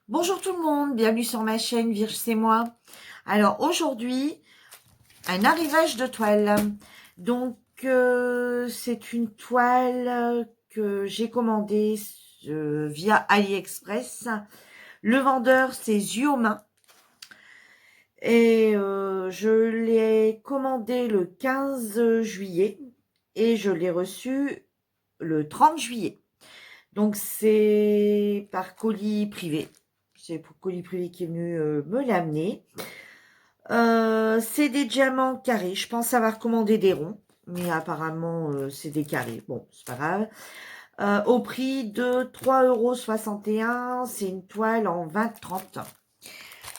Bonjour tout le monde, bienvenue sur ma chaîne Virge c'est moi. Alors aujourd'hui, un arrivage de toile. Donc c'est une toile que j'ai commandée via AliExpress. Le vendeur c'est Zuoma et je l'ai commandé le 15 juillet et je l'ai reçu le 30 juillet. Donc c'est par colis privé. C'est pour colis privé qui est venu me l'amener. C'est des diamants carrés. Je pense avoir commandé des ronds, mais apparemment c'est des carrés. Bon, c'est pas grave. Au prix de 3,61 €. C'est une toile en 20-30.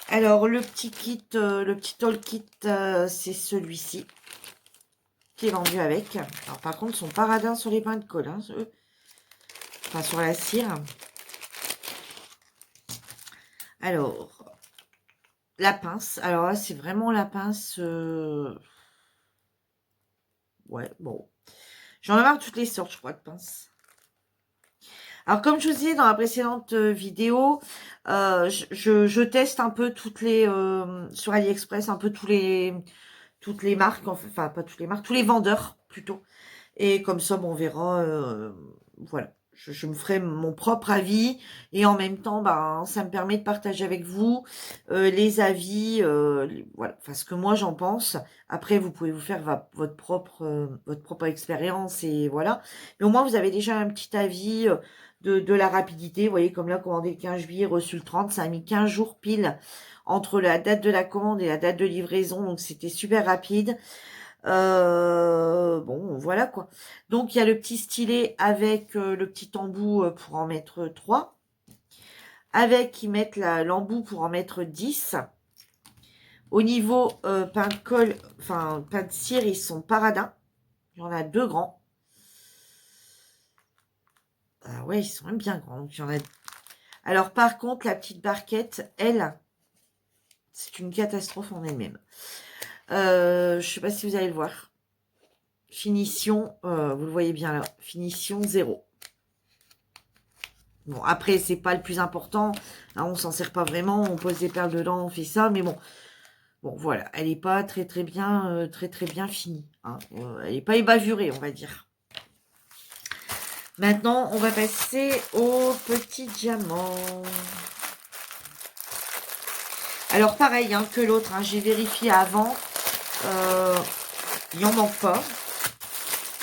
Alors le petit kit, le petit haul kit, c'est celui-ci qui est vendu avec. Alors par contre, ils sont pas radins sur les pains de colle, hein, enfin sur la cire. Alors, la pince. Alors là, c'est vraiment la pince. Ouais, bon. J'en ai marre de toutes les sortes, je crois, de pinces. Alors, comme je vous disais dans la précédente vidéo, je teste un peu toutes les sur AliExpress, un peu toutes les marques, enfin pas toutes les marques, tous les vendeurs plutôt. Et comme ça, bon, on verra. Voilà. Je me ferai mon propre avis et en même temps, ben, ça me permet de partager avec vous les avis, voilà, enfin ce que moi j'en pense. Après, vous pouvez vous faire votre propre expérience et voilà. Mais au moins, vous avez déjà un petit avis de la rapidité. Vous voyez, comme là, commandé le 15 juillet, reçu le 30, ça a mis 15 jours pile entre la date de la commande et la date de livraison, donc c'était super rapide. Bon, voilà quoi. Donc, il y a le petit stylet avec le petit embout pour en mettre 3. Avec, ils mettent l'embout pour en mettre 10. Au niveau pain de colle, enfin, pain de cire, ils sont paradins. Il y en a 2 grands. Ah ouais, ils sont même bien grands. Donc, il y en a... Alors, par contre, la petite barquette, elle, c'est une catastrophe en elle-même. Je sais pas si vous allez le voir. Finition, vous le voyez bien là, finition 0. Bon, après, c'est pas le plus important. Hein, on s'en sert pas vraiment. On pose des perles dedans, on fait ça. Mais bon, bon, voilà. Elle est pas très bien finie. Hein. Elle est pas ébavurée, on va dire. Maintenant, on va passer au petit diamant. Alors, pareil hein, que l'autre. Hein, j'ai vérifié avant. Il n'y en manque pas.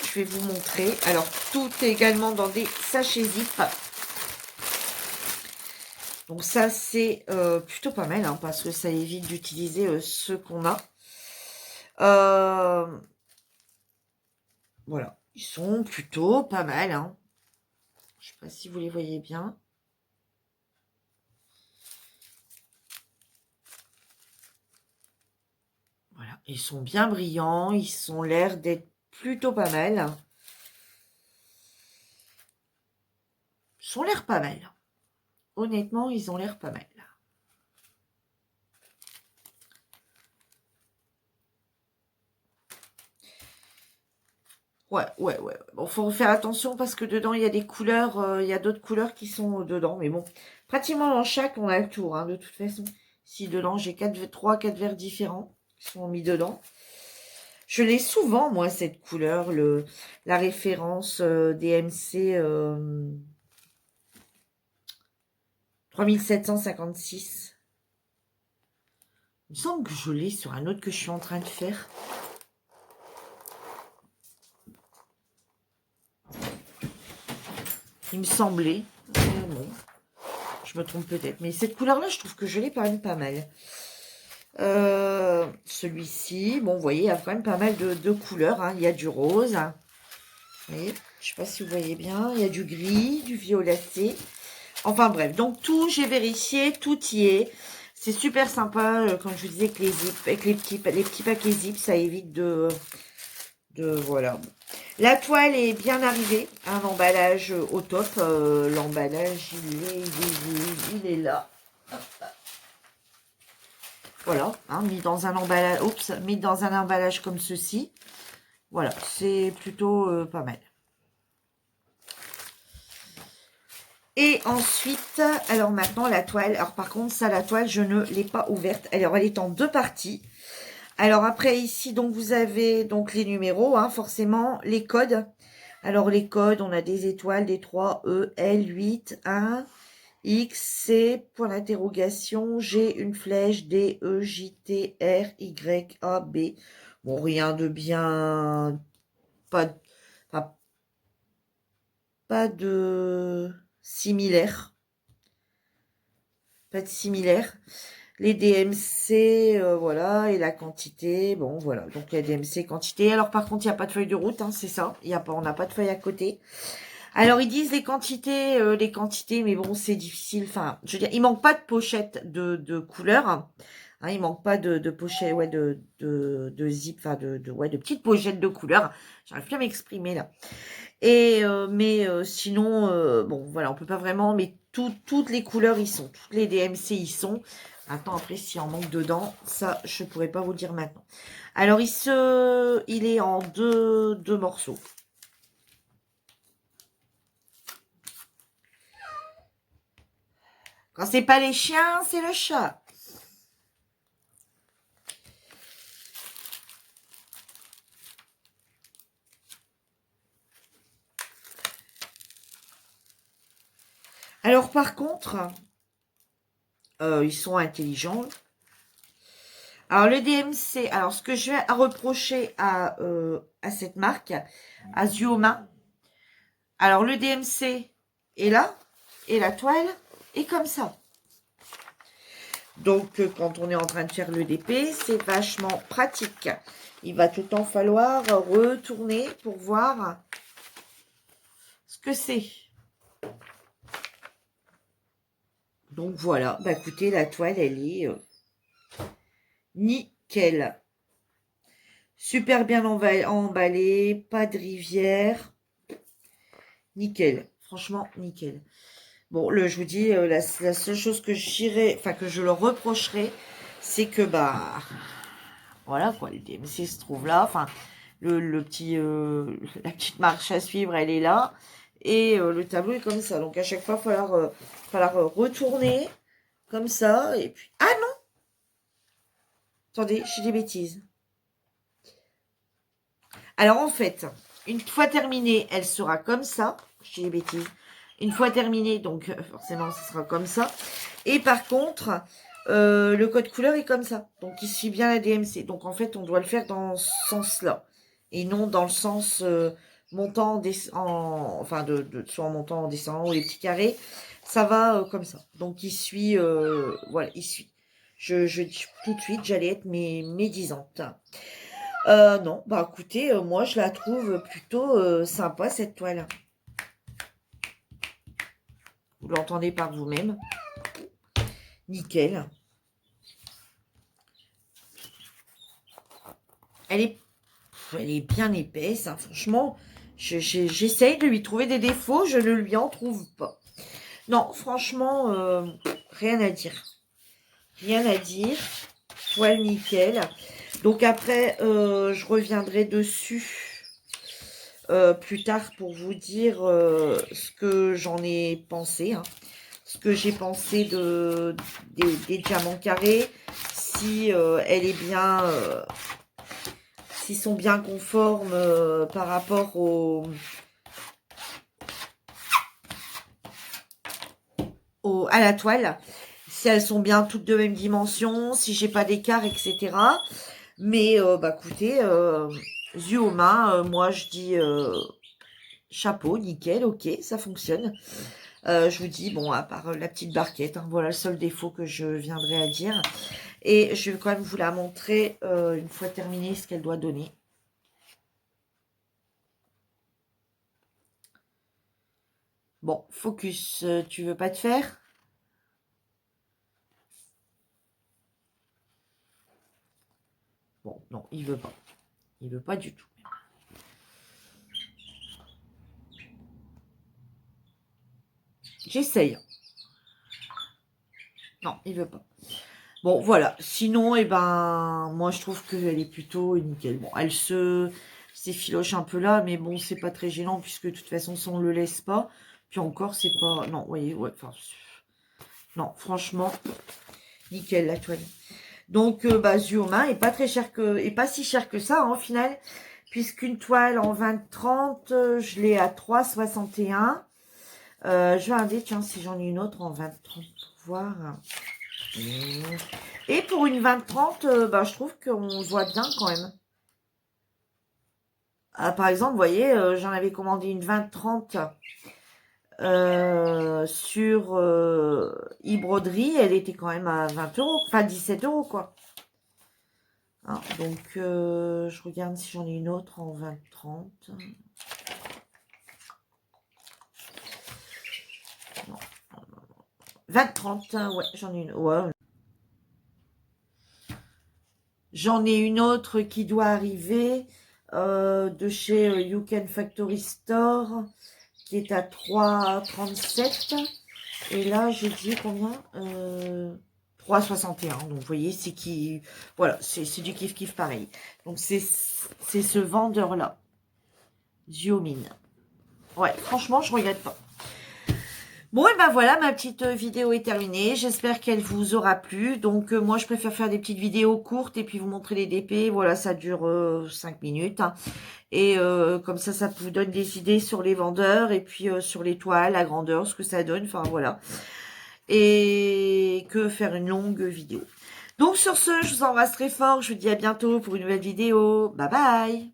Je vais vous montrer. Alors, tout est également dans des sachets zip. Donc ça, c'est plutôt pas mal, hein, parce que ça évite d'utiliser ceux qu'on a. Voilà, ils sont plutôt pas mal. Hein. Je sais pas si vous les voyez bien. Voilà, ils sont bien brillants, ils ont l'air d'être plutôt pas mal. Ils ont l'air pas mal. Honnêtement, ils ont l'air pas mal. Ouais. Bon, faut faire attention parce que dedans, il y a des couleurs, il y a d'autres couleurs qui sont dedans. Mais bon, pratiquement dans chaque, on a le tour, hein, de toute façon. Si dedans, j'ai 4 verres différents qui sont mis dedans. Je l'ai souvent, moi, cette couleur, la référence DMC 3756. Il me semble que je l'ai sur un autre que je suis en train de faire. Il me semblait. Bon, je me trompe peut-être. Mais cette couleur-là, je trouve que je l'ai quand même pas mal. Celui-ci, bon, vous voyez, il y a quand même pas mal de couleurs. Hein. Il y a du rose. Vous voyez, je sais pas si vous voyez bien. Il y a du gris, du violacé. Enfin bref, donc tout, j'ai vérifié, tout y est. C'est super sympa, comme je vous disais, que les zips, avec les petits paquets zip, ça évite voilà. La toile est bien arrivée, un emballage au top. L'emballage, il est là. Voilà, hein, mis dans un emballage comme ceci. Voilà, c'est plutôt pas mal. Et ensuite, alors maintenant, la toile. Alors par contre, ça, la toile, je ne l'ai pas ouverte. Alors, elle est en deux parties. Alors après, ici, donc, vous avez donc les numéros, hein, forcément, les codes. Alors, les codes, on a des étoiles, des 3, E, L, 8, 1, X, C, point d'interrogation, G, une flèche, D, E, J, T, R, Y, A, B. Bon, rien de bien... Pas, pas, pas de similaire. Pas de similaire. Les DMC, voilà, et la quantité, bon, voilà. Donc, la DMC, quantité. Alors, par contre, il n'y a pas de feuille de route, hein, c'est ça. Il y a pas, on n'a pas de feuille à côté. Alors, ils disent les quantités, mais bon, c'est difficile. Enfin, je veux dire, il manque pas de pochette de couleurs. Hein, il manque pas de pochette, ouais, de zip, enfin, ouais, de petites pochettes de couleurs. J'arrive plus à m'exprimer, là. Et, mais sinon, bon, voilà, on peut pas vraiment, mais toutes les couleurs, y sont. Toutes les DMC, y sont. Attends, après, s'il en manque dedans, ça, je pourrais pas vous le dire maintenant. Alors, il est en deux morceaux. Quand c'est pas les chiens, c'est le chat. Alors, par contre, ils sont intelligents. Alors, le DMC, alors, ce que je vais reprocher à cette marque, à Zuoma, alors, le DMC est là, et la toile est comme ça. Donc, quand on est en train de faire le DP, c'est vachement pratique. Il va tout le temps falloir retourner pour voir ce que c'est. Donc, voilà. Bah, écoutez, la toile, elle est nickel. Super bien emballée. Pas de rivière. Nickel. Franchement, nickel. Bon, je vous dis, la seule chose que que je leur reprocherai, c'est que, bah, voilà, quoi, le DMC se trouve là. Enfin, le petit, la petite marche à suivre, elle est là. Et le tableau est comme ça. Donc, à chaque fois, il va falloir retourner comme ça. Et puis, ah non! Attendez, j'ai des bêtises. Alors, en fait, une fois terminée, elle sera comme ça. J'ai des bêtises. Une fois terminée, donc forcément, ce sera comme ça. Et par contre, le code couleur est comme ça. Donc, il suit bien la DMC. Donc, en fait, on doit le faire dans ce sens-là. Et non dans le sens montant, enfin, soit en montant, en descendant, ou les petits carrés. Ça va comme ça. Donc, il suit, voilà, il suit. Je dis tout de suite, j'allais être médisante. Non, bah écoutez, moi, je la trouve plutôt sympa, cette toile. Vous l'entendez par vous-même. Nickel. Elle est bien épaisse, hein. Franchement, j'essaye de lui trouver des défauts, je ne lui en trouve pas. Non, franchement, rien à dire. Rien à dire. Toile nickel. Donc après, je reviendrai dessus plus tard pour vous dire ce que j'en ai pensé. Hein. Ce que j'ai pensé des diamants carrés. Si elle est bien... s'ils sont bien conformes par rapport à la toile, si elles sont bien toutes de même dimension, si j'ai pas d'écart, etc. Mais bah écoutez, yeux aux mains, moi je dis chapeau, nickel, ok, ça fonctionne. Je vous dis, bon, à part la petite barquette, hein, voilà le seul défaut que je viendrai à dire. Et je vais quand même vous la montrer une fois terminée ce qu'elle doit donner. Bon, focus, tu veux pas te faire? Bon, non, il veut pas. Il veut pas du tout. J'essaye. Non, il veut pas. Bon, voilà. Sinon, eh ben, moi, je trouve qu'elle est plutôt nickel. Bon, elle s'effiloche un peu là, mais bon, c'est pas très gênant puisque de toute façon, ça, on le laisse pas. Puis encore, c'est pas... Non, vous voyez, ouais, enfin... Non, franchement, nickel la toile. Donc, bah, Zuoma est pas très cher que... Et pas si cher que ça, hein, au final. Puisqu'une toile en 20-30, je l'ai à 3,61. Je vais regarder, tiens, si j'en ai une autre en 20-30 pour voir. Et pour une 20-30, bah, je trouve qu'on voit bien quand même. Ah, par exemple, vous voyez, j'en avais commandé une 20-30 sur e-broderie. Elle était quand même à 20 €, enfin 17 € quoi. Hein, donc, je regarde si j'en ai une autre en 20-30. Non. 20-30, ouais, j'en ai une. Ouais. J'en ai une autre qui doit arriver de chez You Can Factory Store qui est à 3,37. Et là, j'ai dit combien 3,61. Donc, vous voyez, c'est qui... Voilà, c'est du kiff-kiff pareil. Donc, c'est ce vendeur-là. Xiaomi. Ouais, franchement, je regrette pas. Bon, et ben voilà, ma petite vidéo est terminée. J'espère qu'elle vous aura plu. Donc, moi, je préfère faire des petites vidéos courtes et puis vous montrer les DP. Voilà, ça dure 5 minutes. Hein. Et comme ça vous donne des idées sur les vendeurs et puis sur les toiles, la grandeur, ce que ça donne. Enfin, voilà. Et que faire une longue vidéo. Donc, sur ce, je vous embrasse très fort. Je vous dis à bientôt pour une nouvelle vidéo. Bye bye.